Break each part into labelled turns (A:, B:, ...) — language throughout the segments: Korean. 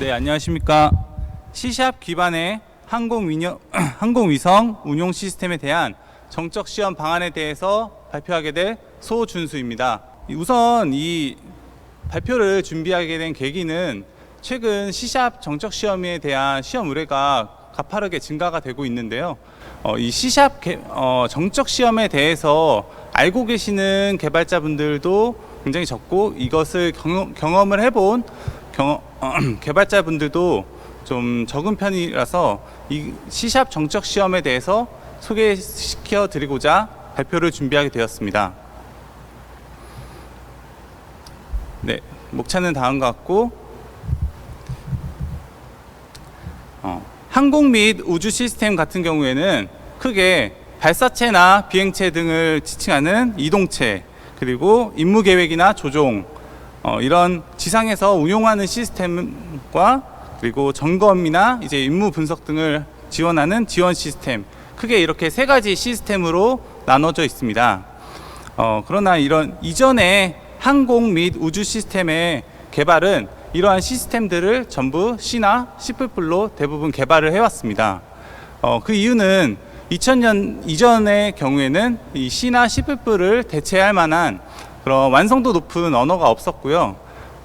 A: 네, 안녕하십니까. C샵 기반의 항공위성 운용 시스템에 대한 정적 시험 방안에 대해서 발표하게 될 소준수입니다. 우선 이 발표를 준비하게 된 계기는 최근 C샵 정적 시험에 대한 시험 의뢰가 가파르게 증가가 되고 있는데요. 이 C샵 정적 시험에 대해서 알고 계시는 개발자분들도 굉장히 적고, 이것을 경험을 해본 개발자분들도 좀 적은 편이라서 이 C샵 정적 시험에 대해서 소개시켜 드리고자 발표를 준비하게 되었습니다. 네, 목차는 다음과 같고, 항공 및 우주 시스템 같은 경우에는 크게 발사체나 비행체 등을 지칭하는 이동체, 그리고 임무 계획이나 조종, 이런 지상에서 운용하는 시스템과, 그리고 점검이나 이제 임무 분석 등을 지원하는 지원 시스템, 크게 이렇게 세 가지 시스템으로 나눠져 있습니다. 그러나 이런 이전의 항공 및 우주 시스템의 개발은 이러한 시스템들을 전부 C나 C++로 대부분 개발을 해왔습니다. 그 이유는 2000년 이전의 경우에는 이 C나 C++를 대체할 만한 그런 완성도 높은 언어가 없었고요.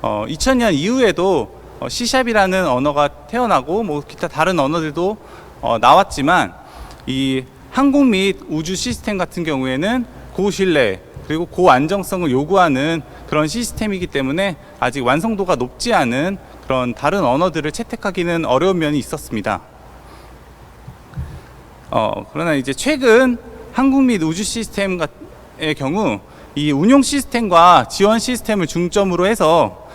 A: 2000년 이후에도 C샵이라는 언어가 태어나고 뭐 기타 다른 언어들도 나왔지만, 이 항공 및 우주 시스템 같은 경우에는 고신뢰 그리고 고안정성을 요구하는 그런 시스템이기 때문에 아직 완성도가 높지 않은 그런 다른 언어들을 채택하기는 어려운 면이 있었습니다. 그러나 이제 최근 항공 및 우주 시스템의 경우 이 운용 시스템과 지원 시스템을 중점으로 해서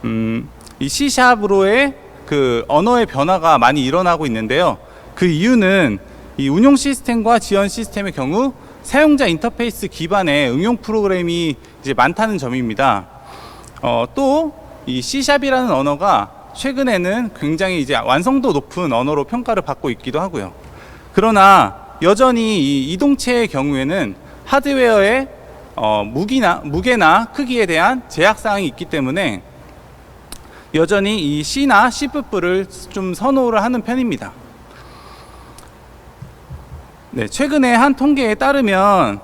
A: 이 C샵으로의 그 언어의 변화가 많이 일어나고 있는데요. 그 이유는 이 운용 시스템과 지원 시스템의 경우 사용자 인터페이스 기반의 응용 프로그램이 이제 많다는 점입니다. 또 이 C샵이라는 언어가 최근에는 굉장히 이제 완성도 높은 언어로 평가를 받고 있기도 하고요. 그러나 여전히 이 이동체의 경우에는 하드웨어의 무게나 크기에 대한 제약사항이 있기 때문에 여전히 이 C나 C++를 좀 선호를 하는 편입니다. 네, 최근에 한 통계에 따르면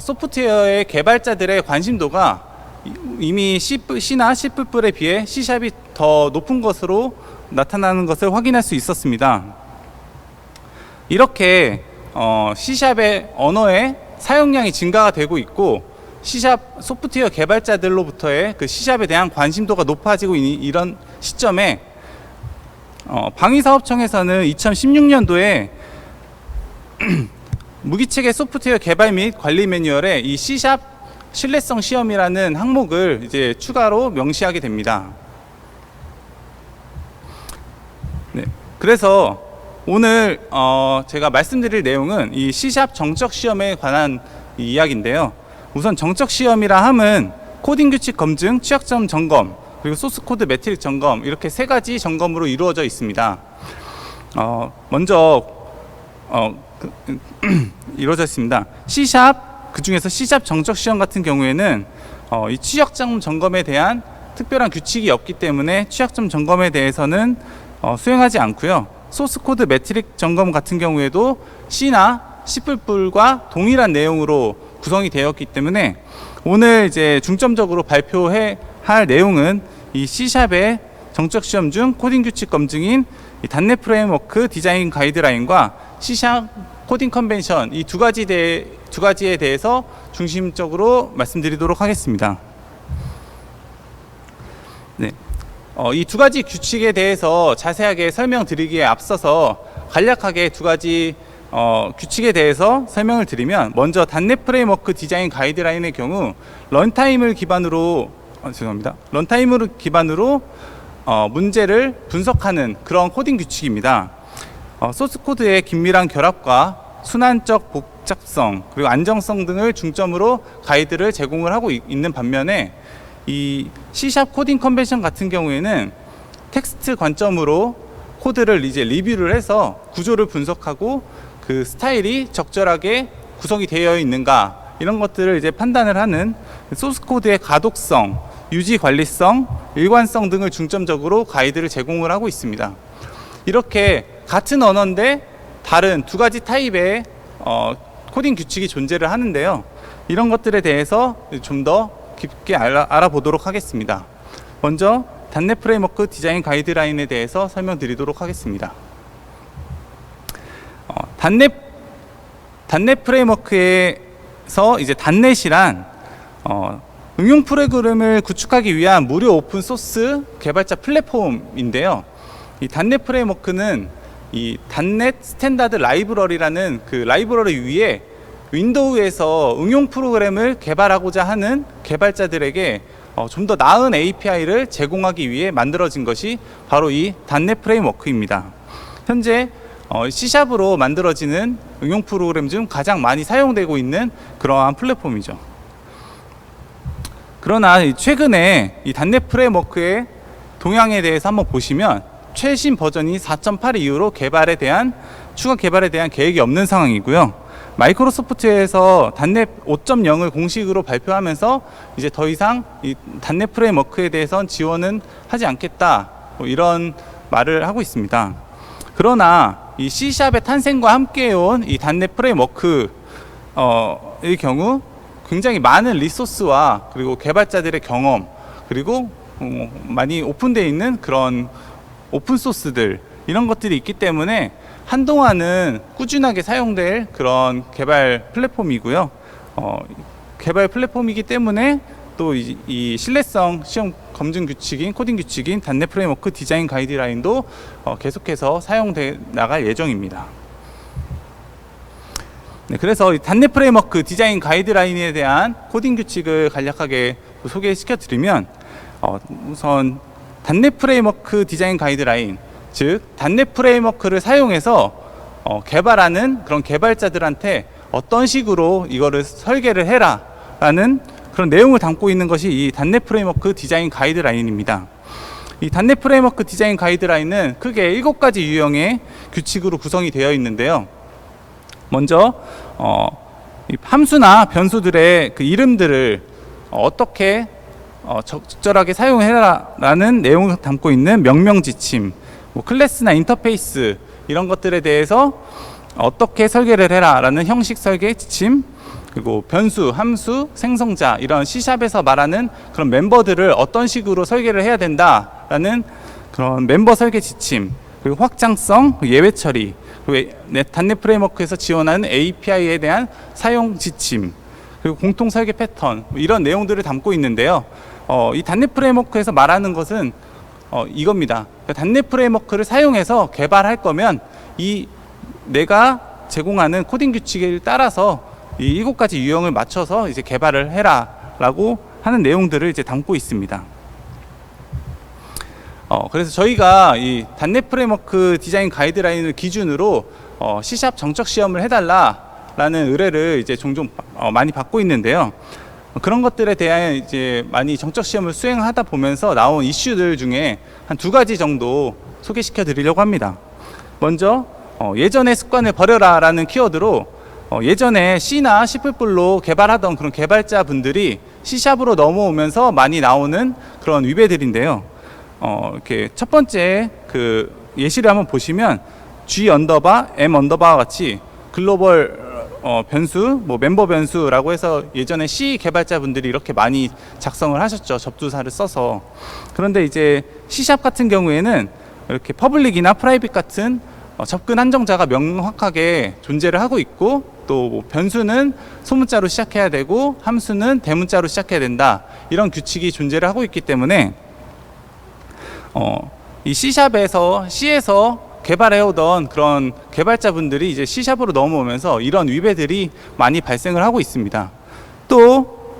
A: 소프트웨어의 개발자들의 관심도가 이미 C나 C++에 비해 C샵이 더 높은 것으로 나타나는 것을 확인할 수 있었습니다. 이렇게 C샵의 언어의 사용량이 증가가 되고 있고, C샵 소프트웨어 개발자들로부터의 그 C샵에 대한 관심도가 높아지고 있는 이런 시점에 방위사업청에서는 2016년도에 무기체계 소프트웨어 개발 및 관리 매뉴얼에 이 C샵 신뢰성 시험이라는 항목을 이제 추가로 명시하게 됩니다. 네, 그래서 오늘 제가 말씀드릴 내용은 이 C샵 정적 시험에 관한 이야기인데요. 우선 정적 시험이라 함은 코딩 규칙 검증, 취약점 점검, 그리고 소스 코드 매트릭 점검, 이렇게 세 가지 점검으로 이루어져 있습니다. 먼저 이루어져 있습니다. C샵, 그 중에서 C샵 정적 시험 같은 경우에는 이 취약점 점검에 대한 특별한 규칙이 없기 때문에 취약점 점검에 대해서는 수행하지 않고요. 소스 코드 매트릭 점검 같은 경우에도 C나 C++과 동일한 내용으로 구성이 되었기 때문에 오늘 이제 중점적으로 발표할 내용은 이 C샵의 정적 시험 중 코딩 규칙 검증인 이 단넷 프레임워크 디자인 가이드라인과 C샵 코딩 컨벤션, 이 두 가지에 대해서 중심적으로 말씀드리도록 하겠습니다. 네. 이 두 가지 규칙에 대해서 자세하게 설명드리기에 앞서서 간략하게 두 가지 규칙에 대해서 설명을 드리면, 먼저 단넷 프레임워크 디자인 가이드라인의 경우 런타임을 기반으로 문제를 분석하는 그런 코딩 규칙입니다. 소스 코드의 긴밀한 결합과 순환적 복잡성, 그리고 안정성 등을 중점으로 가이드를 제공을 하고 있는 반면에, 이 C샵 코딩 컨벤션 같은 경우에는 텍스트 관점으로 코드를 이제 리뷰를 해서 구조를 분석하고 그 스타일이 적절하게 구성이 되어 있는가, 이런 것들을 이제 판단을 하는 소스 코드의 가독성, 유지 관리성, 일관성 등을 중점적으로 가이드를 제공을 하고 있습니다. 이렇게 같은 언어인데 다른 두 가지 타입의 코딩 규칙이 존재를 하는데요. 이런 것들에 대해서 좀 더 깊게 알아보도록 하겠습니다. 먼저 단넷 프레임워크 디자인 가이드라인에 대해서 설명드리도록 하겠습니다. 단넷 프레임워크에서 이제 단넷이란 응용 프로그램을 구축하기 위한 무료 오픈 소스 개발자 플랫폼인데요. 이 단넷 프레임워크는 이 단넷 스탠다드 라이브러리라는 그 라이브러리 위에 윈도우에서 응용 프로그램을 개발하고자 하는 개발자들에게 좀 더 나은 API를 제공하기 위해 만들어진 것이 바로 이 단넷 프레임워크입니다. 현재 C샵으로 만들어지는 응용 프로그램 중 가장 많이 사용되고 있는 그러한 플랫폼이죠. 그러나 최근에 이 단넷 프레임워크의 동향에 대해서 한번 보시면 최신 버전이 4.8 이후로 추가 개발에 대한 계획이 없는 상황이고요. 마이크로소프트에서 단넷 5.0을 공식으로 발표하면서 이제 더 이상 이 단넷 프레임워크에 대해서는 지원은 하지 않겠다, 이런 말을 하고 있습니다. 그러나 이 C샵의 탄생과 함께 온 이 단넷 프레임워크의 경우 굉장히 많은 리소스와 그리고 개발자들의 경험, 그리고 많이 오픈되어 있는 그런 오픈소스들, 이런 것들이 있기 때문에 한동안은 꾸준하게 사용될 그런 개발 플랫폼이고요. 개발 플랫폼이기 때문에 또 이 신뢰성 시험 검증 규칙인 코딩 규칙인 단넷 프레임워크 디자인 가이드라인도 계속해서 사용돼 나갈 예정입니다. 네, 그래서 이 단넷 프레임워크 디자인 가이드라인에 대한 코딩 규칙을 간략하게 소개시켜 드리면, 우선 단넷 프레임워크 디자인 가이드라인, 즉 단넷 프레임워크를 사용해서 개발하는 그런 개발자들한테 어떤 식으로 이거를 설계를 해라 라는 그런 내용을 담고 있는 것이 이 단넷 프레임워크 디자인 가이드라인입니다. 이 단넷 프레임워크 디자인 가이드라인은 크게 7가지 유형의 규칙으로 구성이 되어 있는데요. 먼저 이 함수나 변수들의 그 이름들을 어떻게 적절하게 사용해라라는 내용을 담고 있는 명령 지침, 클래스나 인터페이스, 이런 것들에 대해서 어떻게 설계를 해라라는 형식 설계 지침, 그리고 변수, 함수, 생성자, 이런 C샵에서 말하는 그런 멤버들을 어떤 식으로 설계를 해야 된다라는 그런 멤버 설계 지침, 그리고 확장성, 예외 처리, 그리고 단넷 프레임워크에서 지원하는 API에 대한 사용 지침, 그리고 공통 설계 패턴, 이런 내용들을 담고 있는데요. 이 단넷 프레임워크에서 말하는 것은 이겁니다. 단넷 프레임워크를 사용해서 개발할 거면 내가 제공하는 코딩 규칙을 따라서 이 7가지 유형을 맞춰서 이제 개발을 해라라고 하는 내용들을 이제 담고 있습니다. 그래서 저희가 이 단넷 프레임워크 디자인 가이드라인을 기준으로 C샵 정적 시험을 해달라라는 의뢰를 이제 종종 많이 받고 있는데요. 그런 것들에 대한 이제 많이 정적 시험을 수행하다 보면서 나온 이슈들 중에 한 2가지 정도 소개시켜 드리려고 합니다. 먼저 예전의 습관을 버려라라는 키워드로 예전에 C나 C++로 개발하던 그런 개발자 분들이 C샵으로 넘어오면서 많이 나오는 그런 위배들인데요. 이렇게 첫 번째 그 예시를 한번 보시면 G 언더바 M 언더바와 같이 글로벌 변수, 멤버 변수라고 해서 예전에 C 개발자분들이 이렇게 많이 작성을 하셨죠. 접두사를 써서. 그런데 이제 C샵 같은 경우에는 이렇게 퍼블릭이나 프라이빗 같은 접근 한정자가 명확하게 존재를 하고 있고, 또 변수는 소문자로 시작해야 되고 함수는 대문자로 시작해야 된다, 이런 규칙이 존재를 하고 있기 때문에 이 C샵에서 C에서 개발해오던 그런 개발자분들이 이제 C샵으로 넘어오면서 이런 위배들이 많이 발생을 하고 있습니다. 또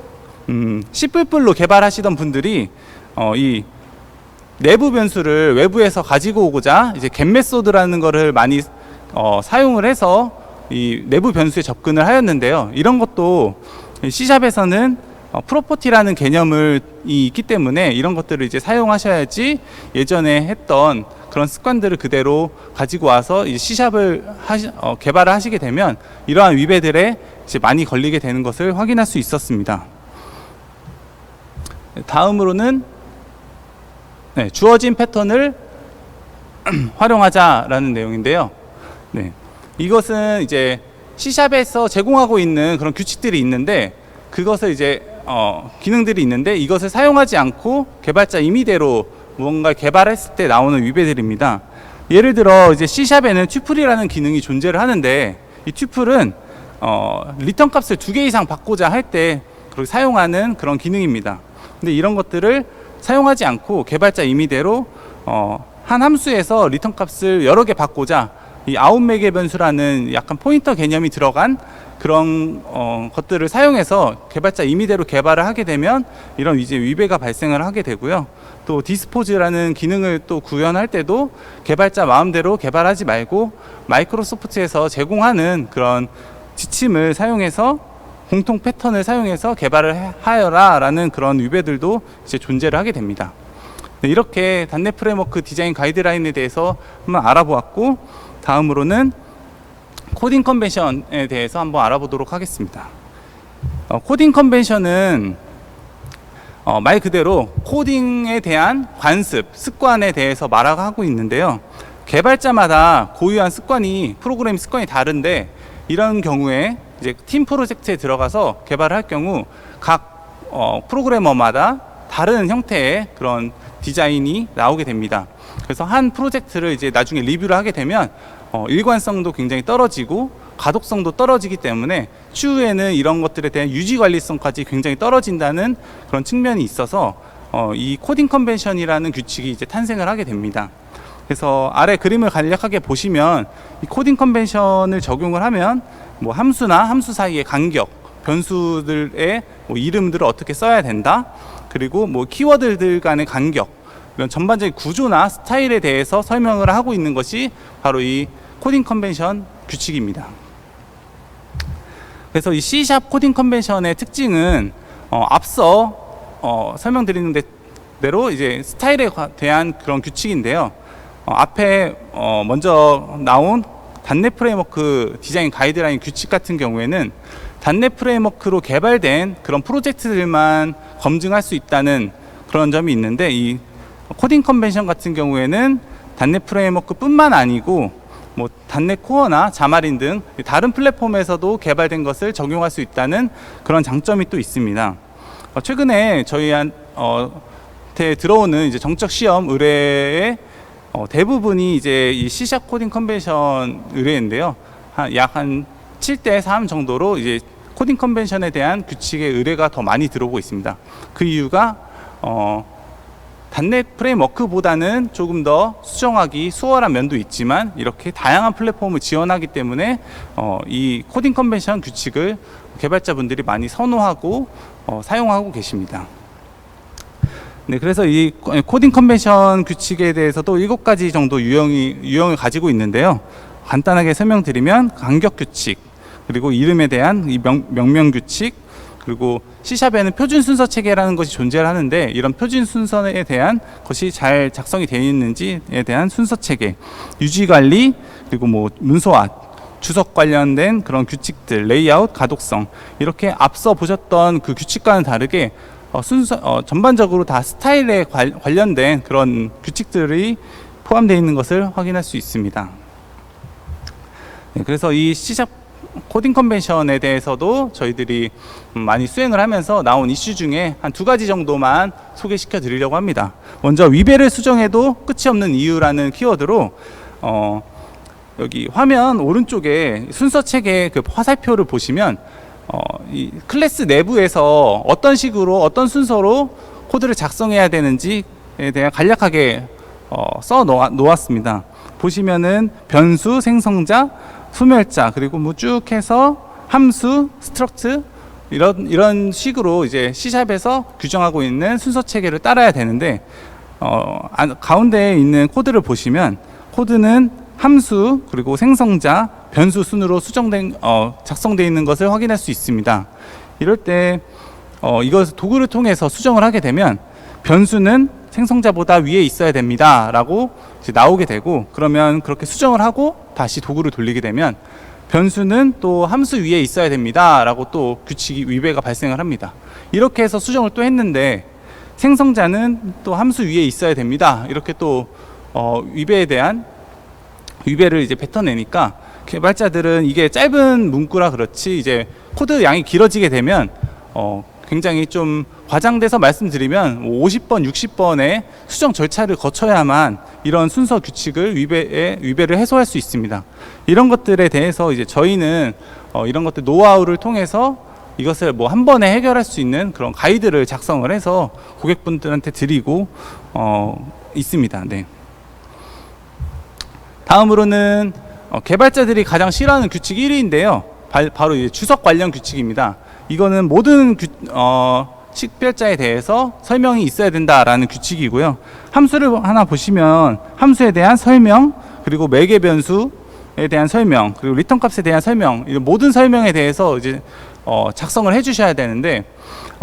A: C++로 개발하시던 분들이 이 내부 변수를 외부에서 가지고 오고자 이제 getMethod라는 거를 많이 사용을 해서 이 내부 변수에 접근을 하였는데요. 이런 것도 C샵에서는 프로퍼티라는 개념이 있기 때문에 이런 것들을 이제 사용하셔야지 예전에 했던 그런 습관들을 그대로 가지고 와서 이제 C샵을 개발을 하시게 되면 이러한 위배들에 이제 많이 걸리게 되는 것을 확인할 수 있었습니다. 다음으로는 주어진 패턴을 활용하자라는 내용인데요. 이것은 이제 C샵에서 제공하고 있는 그런 규칙들이 있는데, 그것을 이제 기능들이 있는데 이것을 사용하지 않고 개발자 임의대로 무언가 개발했을 때 나오는 위배들입니다. 예를 들어 이제 C샵에는 튜플이라는 기능이 존재를 하는데, 이 튜플은 리턴 값을 2개 이상 받고자 할 때 그렇게 사용하는 그런 기능입니다. 근데 이런 것들을 사용하지 않고 개발자 임의대로 한 함수에서 리턴 값을 여러 개 받고자 이 아웃매개 변수라는 약간 포인터 개념이 들어간 그런 것들을 사용해서 개발자 임의대로 개발을 하게 되면 이런 이제 위배가 발생을 하게 되고요. 또 디스포즈라는 기능을 또 구현할 때도 개발자 마음대로 개발하지 말고 마이크로소프트에서 제공하는 그런 지침을 사용해서 공통 패턴을 사용해서 개발을 하여라 라는 그런 위배들도 이제 존재를 하게 됩니다. 이렇게 .NET 프레임워크 디자인 가이드라인에 대해서 한번 알아보았고, 다음으로는 코딩 컨벤션에 대해서 한번 알아보도록 하겠습니다. 코딩 컨벤션은 말 그대로 코딩에 대한 관습, 습관에 대해서 말하고 있는데요. 개발자마다 고유한 습관이, 프로그램 습관이 다른데, 이런 경우에 이제 팀 프로젝트에 들어가서 개발을 할 경우 각 프로그래머마다 다른 형태의 그런 디자인이 나오게 됩니다. 그래서 한 프로젝트를 이제 나중에 리뷰를 하게 되면 일관성도 굉장히 떨어지고 가독성도 떨어지기 때문에 추후에는 이런 것들에 대한 유지 관리성까지 굉장히 떨어진다는 그런 측면이 있어서 이 코딩 컨벤션이라는 규칙이 이제 탄생을 하게 됩니다. 그래서 아래 그림을 간략하게 보시면 이 코딩 컨벤션을 적용을 하면 뭐 함수나 함수 사이의 간격, 변수들의 뭐 이름들을 어떻게 써야 된다, 그리고 뭐 키워드들 간의 간격, 이런 전반적인 구조나 스타일에 대해서 설명을 하고 있는 것이 바로 이 코딩 컨벤션 규칙입니다. 그래서 이 C# 코딩 컨벤션의 특징은 앞서 설명드리는 대로 이제 스타일에 대한 그런 규칙인데요. 앞에 먼저 나온 .NET 프레임워크 디자인 가이드라인 규칙 같은 경우에는 .NET 프레임워크로 개발된 그런 프로젝트들만 검증할 수 있다는 그런 점이 있는데, 이 코딩 컨벤션 같은 경우에는 .NET 프레임워크 뿐만 아니고 뭐 .NET 코어나 자마린 등 다른 플랫폼에서도 개발된 것을 적용할 수 있다는 그런 장점이 또 있습니다. 최근에 저희한테 들어오는 이제 정적 시험 의뢰의 대부분이 이제 이 C# 코딩 컨벤션 의뢰인데요. 약 한 7대 3 정도로 이제 코딩 컨벤션에 대한 규칙의 의뢰가 더 많이 들어오고 있습니다. 그 이유가 .NET 프레임워크보다는 조금 더 수정하기 수월한 면도 있지만 이렇게 다양한 플랫폼을 지원하기 때문에 이 코딩 컨벤션 규칙을 개발자분들이 많이 선호하고 사용하고 계십니다. 그래서 이 코딩 컨벤션 규칙에 대해서도 7가지 정도 유형을 가지고 있는데요. 간단하게 설명드리면 간격 규칙, 그리고 이름에 대한 이 명명 규칙, 그리고 C샵에는 표준 순서 체계라는 것이 존재를 하는데 이런 표준 순서에 대한 것이 잘 작성이 되어 있는지에 대한 순서 체계, 유지 관리, 그리고 뭐 문서화, 주석 관련된 그런 규칙들, 레이아웃, 가독성, 이렇게 앞서 보셨던 그 규칙과는 다르게 전반적으로 다 스타일에 관련된 그런 규칙들이 포함되어 있는 것을 확인할 수 있습니다. 그래서 이 C# 코딩 컨벤션에 대해서도 저희들이 많이 수행을 하면서 나온 이슈 중에 한 2가지 정도만 소개시켜 드리려고 합니다. 먼저 위배를 수정해도 끝이 없는 이유라는 키워드로 여기 화면 오른쪽에 순서 체계 그 화살표를 보시면 이 클래스 내부에서 어떤 식으로 어떤 순서로 코드를 작성해야 되는지에 대해 간략하게 써 놓았습니다. 보시면은 변수, 생성자, 소멸자, 그리고 뭐 쭉 해서 함수, 스트럭트 이런 식으로 이제 C샵에서 규정하고 있는 순서 체계를 따라야 되는데 가운데에 있는 코드를 보시면 코드는 함수, 그리고 생성자, 변수 순으로 작성되어 있는 것을 확인할 수 있습니다. 이럴 때 이것을 도구를 통해서 수정을 하게 되면 변수는 생성자보다 위에 있어야 됩니다 라고 이제 나오게 되고, 그러면 그렇게 수정을 하고 다시 도구를 돌리게 되면 변수는 또 함수 위에 있어야 됩니다 라고 또 규칙이 위배가 발생을 합니다. 이렇게 해서 수정을 또 했는데 생성자는 또 함수 위에 있어야 됩니다. 이렇게 또 위배에 대한 위배를 이제 뱉어내니까 개발자들은 이게 짧은 문구라 그렇지 이제 코드 양이 길어지게 되면 굉장히 좀 과장돼서 말씀드리면 50번, 60번의 수정 절차를 거쳐야만 이런 순서 규칙을 위배를 해소할 수 있습니다. 이런 것들에 대해서 이제 저희는 이런 것들 노하우를 통해서 이것을 뭐 한 번에 해결할 수 있는 그런 가이드를 작성을 해서 고객분들한테 드리고 있습니다. 네. 다음으로는 개발자들이 가장 싫어하는 규칙 1위인데요. 바로 이제 주석 관련 규칙입니다. 이거는 모든 식별자에 대해서 설명이 있어야 된다라는 규칙이고요. 함수를 하나 보시면 함수에 대한 설명, 그리고 매개 변수에 대한 설명, 그리고 리턴 값에 대한 설명, 이런 모든 설명에 대해서 이제 작성을 해 주셔야 되는데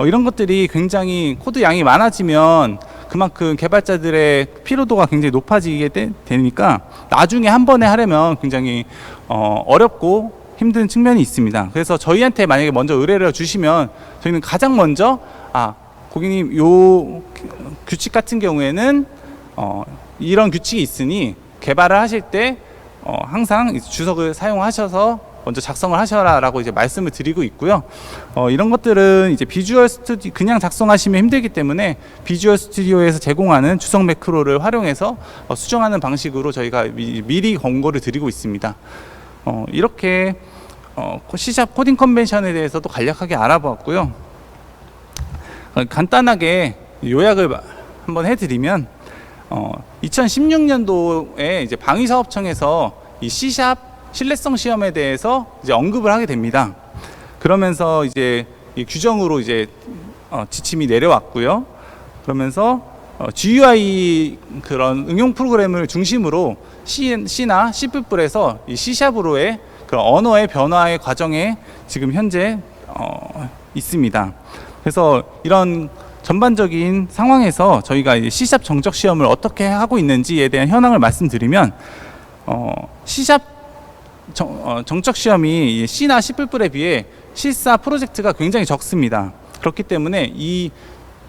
A: 이런 것들이 굉장히 코드 양이 많아지면 그만큼 개발자들의 피로도가 굉장히 높아지게 되니까 나중에 한 번에 하려면 굉장히 어렵고 힘든 측면이 있습니다. 그래서 저희한테 만약에 먼저 의뢰를 주시면 저희는 가장 먼저 고객님 요 규칙 같은 경우에는 이런 규칙이 있으니 개발을 하실 때 항상 주석을 사용하셔서 먼저 작성을 하셔라라고 이제 말씀을 드리고 있고요. 이런 것들은 이제 비주얼 스튜디오 그냥 작성하시면 힘들기 때문에 비주얼 스튜디오에서 제공하는 주석 매크로를 활용해서 수정하는 방식으로 저희가 미리 권고를 드리고 있습니다. 이렇게 C# 코딩 컨벤션에 대해서도 간략하게 알아보았고요. 간단하게 요약을 한번 해드리면 2016년도에 이제 방위사업청에서 이 C# 신뢰성 시험에 대해서 이제 언급을 하게 됩니다. 그러면서 이제 이 규정으로 이제 지침이 내려왔고요. 그러면서 GUI 그런 응용 프로그램을 중심으로 C나 C++에서 이 C#으로의 그런 언어의 변화의 과정에 지금 현재 있습니다. 그래서 이런 전반적인 상황에서 저희가 C# 정적 시험을 어떻게 하고 있는지에 대한 현황을 말씀드리면 C# 정적 시험이 C나 C++에 비해 C4 프로젝트가 굉장히 적습니다. 그렇기 때문에 이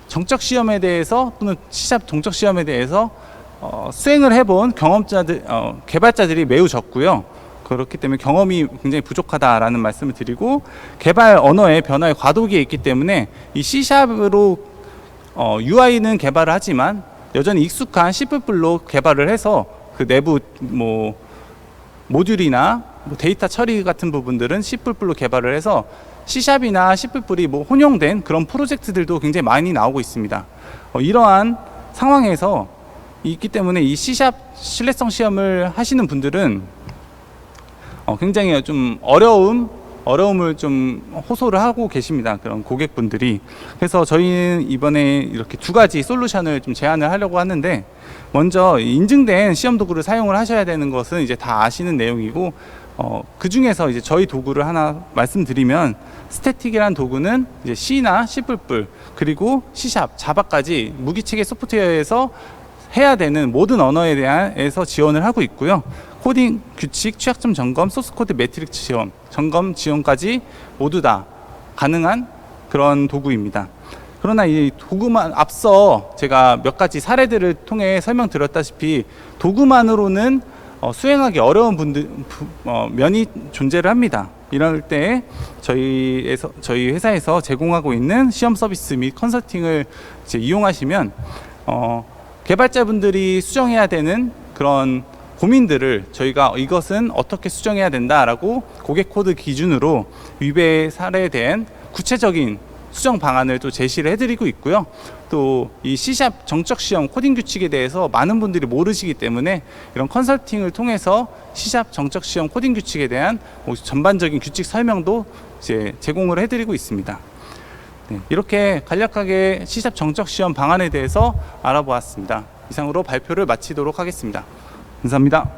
A: 정적 시험에 대해서 또는 C# 정적 시험에 대해서 수행을 해본 개발자들이 매우 적고요. 그렇기 때문에 경험이 굉장히 부족하다라는 말씀을 드리고 개발 언어의 변화의 과도기에 있기 때문에 이 C#으로 UI는 개발을 하지만 여전히 익숙한 C++로 개발을 해서 그 내부 모듈이나 데이터 처리 같은 부분들은 C++로 개발을 해서 C#이나 C++이 혼용된 그런 프로젝트들도 굉장히 많이 나오고 있습니다. 이러한 상황에서 있기 때문에 이 C# 신뢰성 시험을 하시는 분들은 굉장히 좀 어려움을 좀 호소를 하고 계십니다. 그런 고객분들이. 그래서 저희는 이번에 이렇게 두 가지 솔루션을 좀 제안을 하려고 하는데, 먼저 인증된 시험 도구를 사용을 하셔야 되는 것은 이제 다 아시는 내용이고, 그 중에서 이제 저희 도구를 하나 말씀드리면, 스태틱이라는 도구는 이제 C나 C++ 그리고 C#, 자바까지 무기체계 소프트웨어에서 해야 되는 모든 언어에 대해서 지원을 하고 있고요. 코딩 규칙, 취약점 점검, 소스코드 매트릭스 지원, 점검 지원까지 모두 다 가능한 그런 도구입니다. 그러나 이 도구만, 앞서 제가 몇 가지 사례들을 통해 설명드렸다시피 도구만으로는 수행하기 어려운 면이 존재를 합니다. 이럴 때 저희 회사에서 제공하고 있는 시험 서비스 및 컨설팅을 이제 이용하시면 개발자분들이 수정해야 되는 그런 고민들을 저희가 이것은 어떻게 수정해야 된다라고 고객 코드 기준으로 위배 사례에 대한 구체적인 수정 방안을 또 제시를 해드리고 있고요. 또 이 C# 정적 시험 코딩 규칙에 대해서 많은 분들이 모르시기 때문에 이런 컨설팅을 통해서 C# 정적 시험 코딩 규칙에 대한 전반적인 규칙 설명도 이제 제공을 해드리고 있습니다. 네, 이렇게 간략하게 C# 정적 시험 방안에 대해서 알아보았습니다. 이상으로 발표를 마치도록 하겠습니다. 감사합니다.